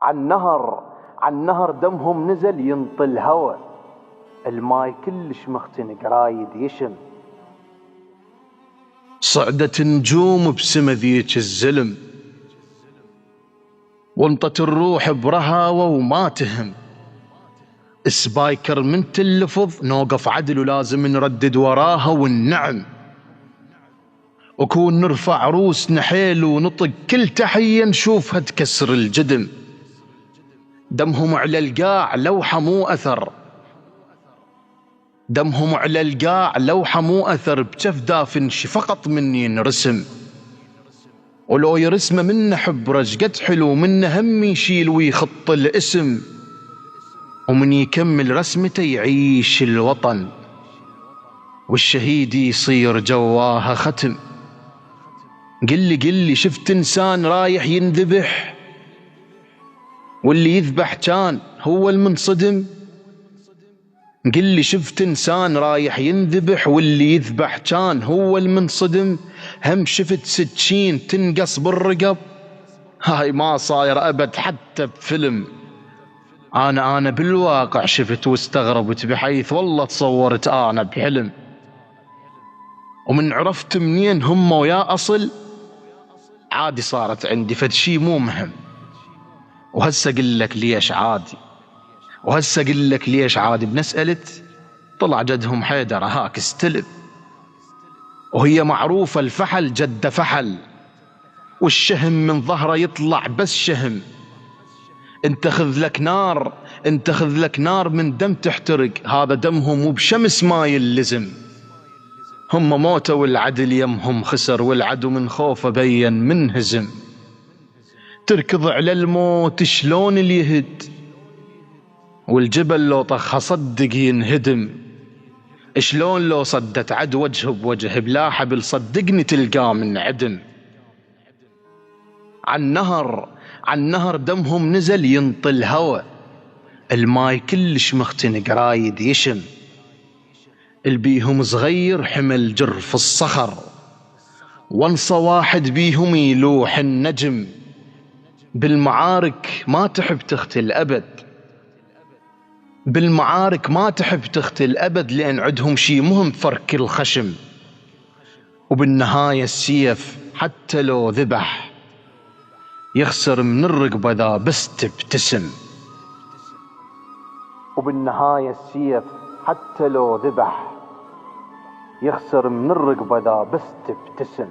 عالنهر دمهم نزل ينطي الهوى، الماي كلش مختنق رايد يشم. صعدت نجوم بسما ذيك الزلم، وانطت الروح برهاوة وما تهم. سبايكر من تلفظ نوقف عدل ولازم نردد وراها والنعم، وكون نرفع روسنا حيل ونطق كل تحية نشوفها تكسر الجدم. دمهم على القاع لوحة مو أثر، دمهم على القاع لوحة مو أثر، بجف دافن شي فقط من ينرسم. ولو يرسمه منه حبرج قد حلو، منه هم يشيل ويخط الاسم. ومن يكمل رسمته يعيش الوطن، والشهيد يصير جواها ختم. قل لي شفت إنسان رايح ينذبح واللي يذبح كان هو المنصدم؟ قل لي شفت إنسان رايح ينذبح واللي يذبح كان هو المنصدم؟ هم شفت سكين تنقص بالرقب؟ هاي ما صاير أبد حتى بفيلم. أنا بالواقع شفت واستغربت، بحيث والله تصورت أنا بحلم. ومن عرفت منين هم ويا أصل عادي صارت عندي فد شي مو مهم. وهسه أقول لك ليش عادي بنسألة طلع جدهم حيدر هاك استلب. وهي معروفة الفحل جد فحل، والشهم من ظهره يطلع بس شهم. انت خذ لك نار من دم تحترق، هذا دمهم وبشمس ما يلزم. هم موتوا والعدل يمهم خسر، والعدو من خوفه بين منهزم. تركض على الموت شلون اللي يهد، والجبل لو طخها صدق ينهدم. شلون لو صدت عد وجه بوجه بلا حبل صدقني تلقاه من عدم. عالنهر دمهم نزل ينطي الهوى، الماي كلش مختنق رايد يشم. البيهم صغير حمل جرف الصخر، وانصى واحد بيهم يلوح النجم. بالمعارك ما تحب تختل أبد، لأن عندهم شي مهم فرك الخشم. وبالنهاية السيف حتى لو ذبح يخسر من الرقبة ذا بس تبتسم. وبالنهاية السيف حتى لو ذبح يخسر من الرقبة ذا بس تبتسم.